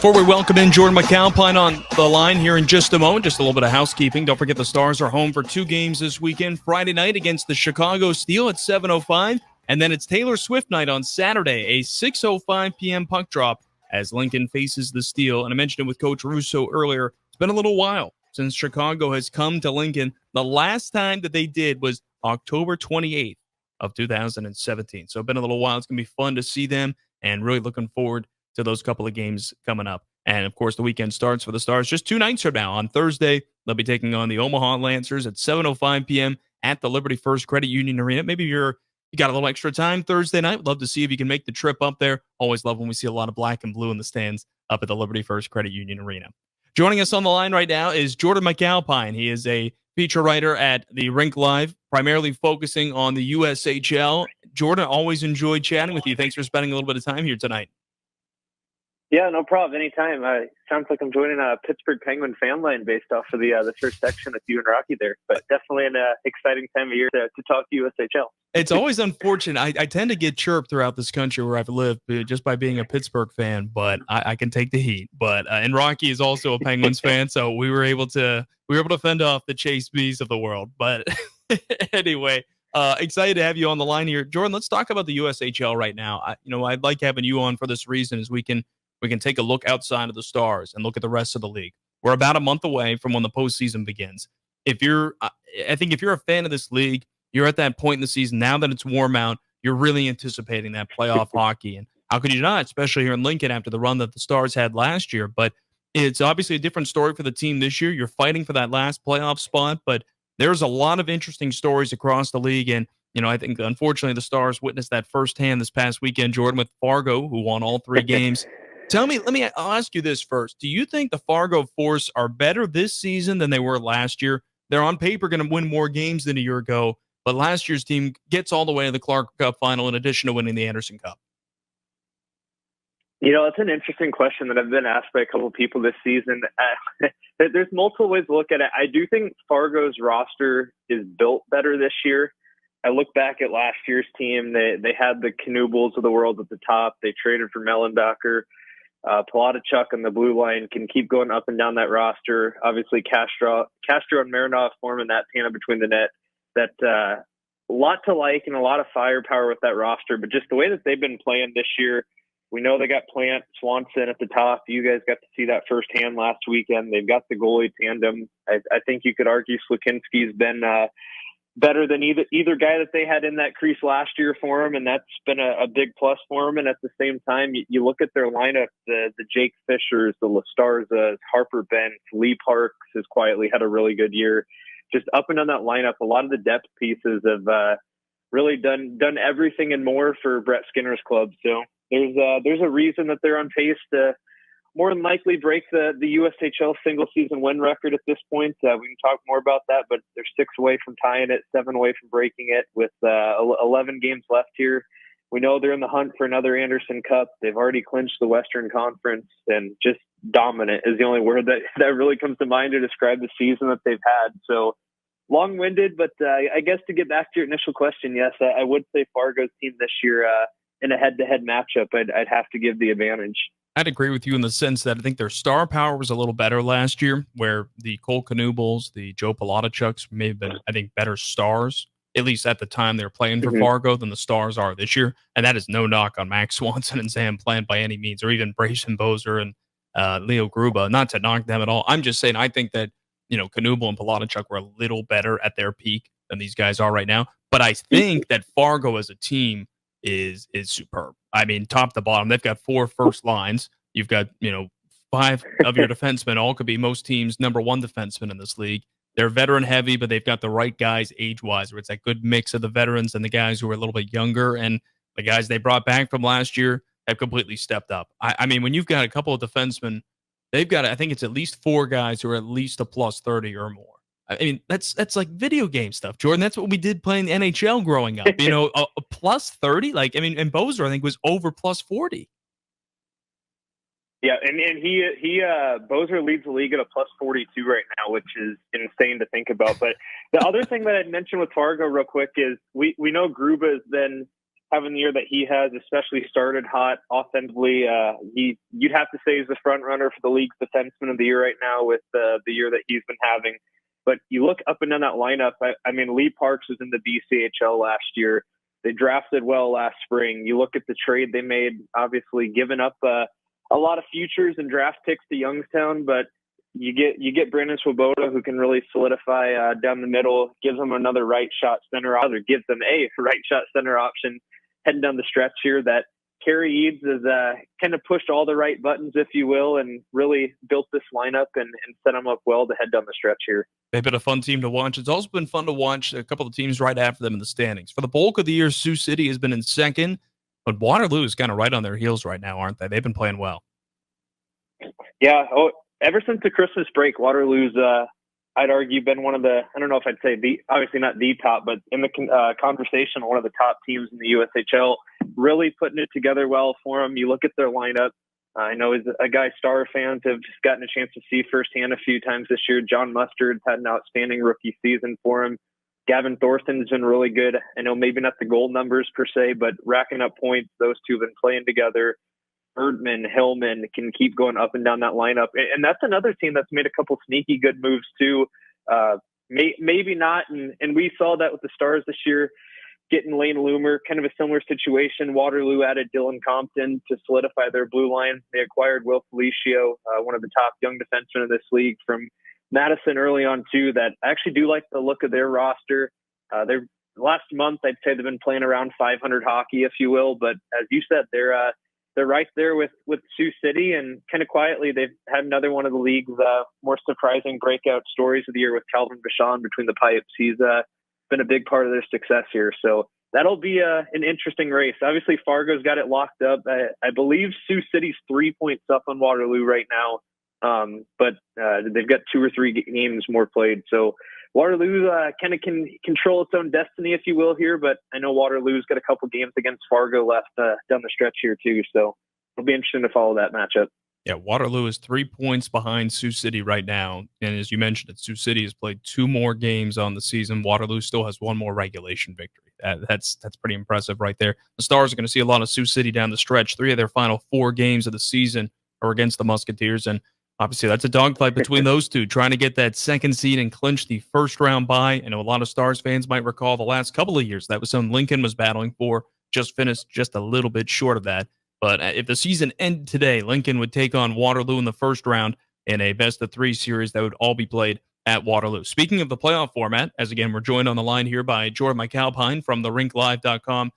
Before we welcome in Jordan McAlpine on the line here in just a moment, just a little bit of housekeeping. Don't forget the Stars are home for 2 games this weekend. Friday night against the Chicago Steel at 7:05, and then it's Taylor Swift night on Saturday, a 6:05 p.m. puck drop as Lincoln faces the Steel. And I mentioned it with Coach Russo earlier. It's been a little while since Chicago has come to Lincoln. The last time that they did was October 28th of 2017. So it's been a little while. It's going to be fun to see them, and really looking forward to those couple of games coming up. And, of course, the weekend starts for the Stars just 2 nights from now. On Thursday, they'll be taking on the Omaha Lancers at 7:05 p.m. at the Liberty First Credit Union Arena. Maybe you got a little extra time Thursday night. Would love to see if you can make the trip up there. Always love when we see a lot of black and blue in the stands up at the Liberty First Credit Union Arena. Joining us on the line right now is Jordan McAlpine. He is a feature writer at the Rink Live, primarily focusing on the USHL. Jordan, always enjoyed chatting with you. Thanks for spending a little bit of time here tonight. Yeah, no problem. Anytime. Sounds like I'm joining a Pittsburgh Penguin fan line based off of the first section with you and Rocky there. But definitely an exciting time of year to talk to USHL. It's always unfortunate. I tend to get chirped throughout this country where I've lived just by being a Pittsburgh fan, but I can take the heat. But and Rocky is also a Penguins fan, so we were able to fend off the Chase Bees of the world. But anyway. Excited to have you on the line here, Jordan. Let's talk about the USHL right now. I'd like having you on for this reason, is we can take a look outside of the Stars and look at the rest of the league. We're about a month away from when the postseason begins. I think if you're a fan of this league, you're at that point in the season now that it's warm out. You're really anticipating that playoff hockey, and how could you not? Especially here in Lincoln after the run that the Stars had last year. But it's obviously a different story for the team this year. You're fighting for that last playoff spot, but there's a lot of interesting stories across the league, and I think unfortunately the Stars witnessed that firsthand this past weekend, Jordan, with Fargo, who won all 3 games. I'll ask you this first. Do you think the Fargo Force are better this season than they were last year? They're on paper going to win more games than a year ago, but last year's team gets all the way to the Clark Cup final in addition to winning the Anderson Cup. It's an interesting question that I've been asked by a couple of people this season. There's multiple ways to look at it. I do think Fargo's roster is built better this year. I look back at last year's team. They had the Knubles of the world at the top. They traded for Mellenbacher. Palachuk on the blue line can keep going up and down that roster. Obviously, Castro and Marinov forming that tandem between the net. That a lot to like and a lot of firepower with that roster. But just the way that they've been playing this year, we know they got Plant, Swanson at the top. You guys got to see that firsthand last weekend. They've got the goalie tandem. I think you could argue Slukinski's been better than either guy that they had in that crease last year for him, and that's been a big plus for him. And at the same time, you look at their lineup, the Jake Fishers, the Lastarzas, Harper Bent, Lee Parks has quietly had a really good year. Just up and down that lineup, a lot of the depth pieces have really done everything and more for Brett Skinner's club. So there's a reason that they're on pace to more than likely break the USHL single season win record at this point. We can talk more about that, but they're 6 away from tying it, 7 away from breaking it with 11 games left here. We know they're in the hunt for another Anderson Cup. They've already clinched the Western Conference, and just dominant is the only word that really comes to mind to describe the season that they've had. So long-winded, but I guess to get back to your initial question, yes, I would say Fargo's team this year in a head-to-head matchup, I'd have to give the advantage. I'd agree with you in the sense that I think their star power was a little better last year, where the Cole Knubles, the Joe Palachuk's may have been, I think, better stars, at least at the time they were playing for Fargo, than the Stars are this year. And that is no knock on Max Swanson and Sam Plant by any means, or even Brayson Bozer and Leo Gruba. Not to knock them at all. I'm just saying I think that, Knuble and Palachuk were a little better at their peak than these guys are right now. But I think that Fargo as a team is superb. I mean, top to bottom, they've got 4 first lines. You've got, 5 of your defensemen, all could be most teams' number 1 defenseman in this league. They're veteran heavy, but they've got the right guys age-wise, where it's that good mix of the veterans and the guys who are a little bit younger. And the guys they brought back from last year have completely stepped up. I mean, when you've got a couple of defensemen, they've got, I think it's at least 4 guys who are at least a plus 30 or more. I mean, that's like video game stuff, Jordan. That's what we did playing the NHL growing up. A plus 30. And Bozer, I think, was over plus 40. Yeah, and he Bozer leads the league at a plus 42 right now, which is insane to think about. But the other thing that I'd mention with Fargo real quick is we know Gruba has been having the year that he has, especially started hot offensively. You'd have to say he's the front runner for the league's defenseman of the year right now with the year that he's been having. But you look up and down that lineup. I mean, Lee Parks was in the BCHL last year. They drafted well last spring. You look at the trade they made, obviously giving up a lot of futures and draft picks to Youngstown, but you get Brandon Swoboda, who can really solidify down the middle, gives them another right shot center, or gives them a right shot center option heading down the stretch here. That Kerry Eads has kind of pushed all the right buttons, if you will, and really built this lineup and set them up well to head down the stretch here. They've been a fun team to watch. It's also been fun to watch a couple of teams right after them in the standings. For the bulk of the year, Sioux City has been in second, but Waterloo is kind of right on their heels right now, aren't they? They've been playing well. Yeah. Ever since the Christmas break, Waterloo's, I'd argue, been one of the, I don't know if I'd say obviously not the top, but in the conversation, one of the top teams in the USHL, really putting it together well for them. You look at their lineup. I know as a guy Star fans have just gotten a chance to see firsthand a few times this year. John Mustard's had an outstanding rookie season for him. Gavin Thornton's been really good. I know maybe not the goal numbers per se, but racking up points. Those two have been playing together. Erdman, Hillman can keep going up and down that lineup. And that's another team that's made a couple sneaky good moves too. Maybe not. And we saw that with the Stars this year, getting Lane Loomer, kind of a similar situation. Waterloo added Dylan Compton to solidify their blue line. They acquired Will Felicio, one of the top young defensemen of this league from Madison early on too, that I actually do like the look of their roster. Their last month, I'd say they've been playing around 500 hockey, if you will. But as you said, they're right there with Sioux City, and kind of quietly, they've had another one of the league's more surprising breakout stories of the year with Calvin Bichon between the pipes. He's been a big part of their success here. So that'll be an interesting race. Obviously, Fargo's got it locked up. I believe Sioux City's 3 points up on Waterloo right now, but they've got 2 or 3 games more played. So Waterloo kind of can control its own destiny, if you will, here. But I know Waterloo's got a couple games against Fargo left down the stretch here, too. So it'll be interesting to follow that matchup. Yeah, Waterloo is 3 points behind Sioux City right now. And as you mentioned, Sioux City has played 2 more games on the season. Waterloo still has 1 more regulation victory. That's pretty impressive right there. The Stars are going to see a lot of Sioux City down the stretch. 3 of their final 4 games of the season are against the Musketeers. And obviously, that's a dogfight between those two, trying to get that second seed and clinch the first round bye. I know a lot of Stars fans might recall the last couple of years that was something Lincoln was battling for, just finished just a little bit short of that. But if the season ended today, Lincoln would take on Waterloo in the first round in a best-of-3 series that would all be played at Waterloo. Speaking of the playoff format, as again, we're joined on the line here by Jordan McAlpine from therinklive.com.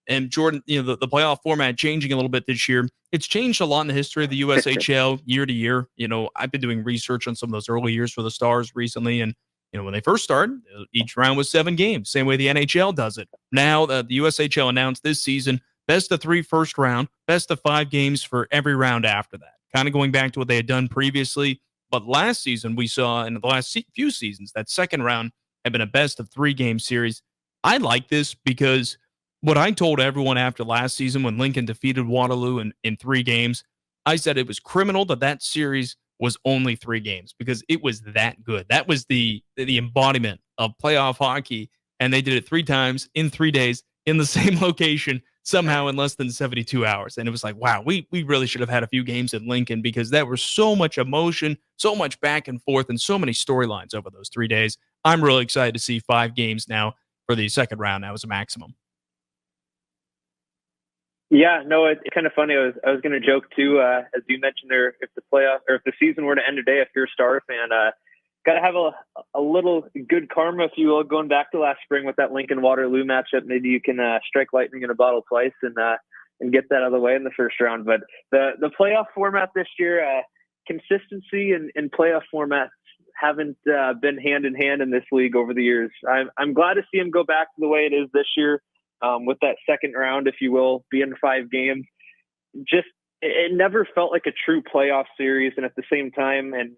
And Jordan, the playoff format changing a little bit this year. It's changed a lot in the history of the USHL year to year. I've been doing research on some of those early years for the Stars recently, and when they first started, each round was 7 games, same way the NHL does it. Now the USHL announced this season best of 3 first round, best of 5 games for every round after that. Kind of going back to what they had done previously. But last season, we saw in the last few seasons that second round had been a best of 3 game series. I like this because what I told everyone after last season when Lincoln defeated Waterloo in 3 games, I said it was criminal that series was only 3 games because it was that good. That was the embodiment of playoff hockey, and they did it 3 times in 3 days in the same location, somehow in less than 72 hours. And it was like, wow, we really should have had a few games in Lincoln because there was so much emotion, so much back and forth, and so many storylines over those 3 days. I'm really excited to see 5 games now for the second round now as a maximum. Yeah, no, it's kind of funny. I was going to joke too, as you mentioned there, if the season were to end today, if you're a Star fan, got to have a little good karma, if you will, going back to last spring with that Lincoln Waterloo matchup. Maybe you can strike lightning in a bottle twice and get that out of the way in the first round. But the playoff format this year, consistency and playoff formats haven't been hand in hand in this league over the years. I'm glad to see them go back to the way it is this year. With that second round, if you will, being 5 games, just it never felt like a true playoff series. And at the same time, and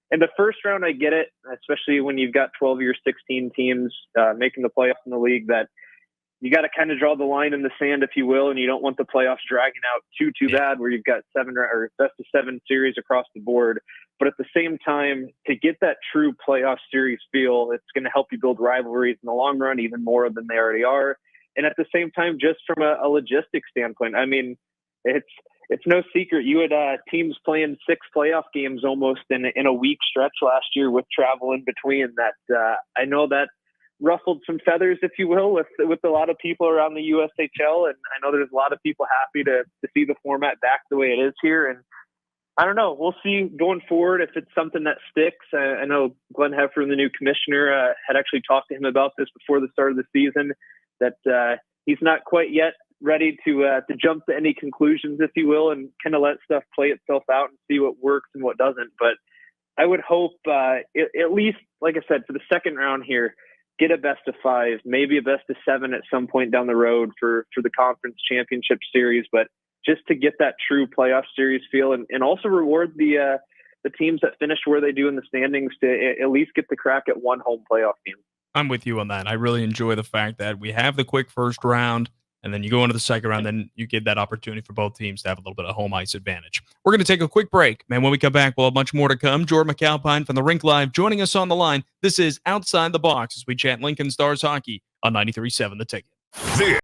in the first round, I get it, especially when you've got 12 of your 16 teams making the playoffs in the league, that you got to kind of draw the line in the sand, if you will, and you don't want the playoffs dragging out too bad where you've got 7 or best of 7 series across the board. But at the same time, to get that true playoff series feel, it's going to help you build rivalries in the long run, even more than they already are. and at the same time, just from a logistics standpoint, I mean, it's no secret you had teams playing 6 playoff games almost in a week stretch last year with travel in between. That I know that ruffled some feathers, if you will, with a lot of people around the USHL, and I know there's a lot of people happy to see the format back the way it is here. And I don't know. We'll see going forward if it's something that sticks. I know Glenn Heffernan, the new commissioner, had actually talked to him about this before the start of the season, that he's not quite yet ready to jump to any conclusions, if you will, and kind of let stuff play itself out and see what works and what doesn't. But I would hope at least, like I said, for the second round here, get a best of 5, maybe a best of 7 at some point down the road for the conference championship series. But just to get that true playoff series feel, and also reward the teams that finish where they do in the standings to at least get the crack at one home playoff game. I'm with you on that. I really enjoy the fact that we have the quick first round, and then you go into the second round, then you get that opportunity for both teams to have a little bit of home ice advantage. We're going to take a quick break, man. When we come back, we'll have much more to come. Jordan McAlpine from the Rink Live joining us on the line. This is Outside the Box as we chat Lincoln Stars hockey on 93.7 The Ticket.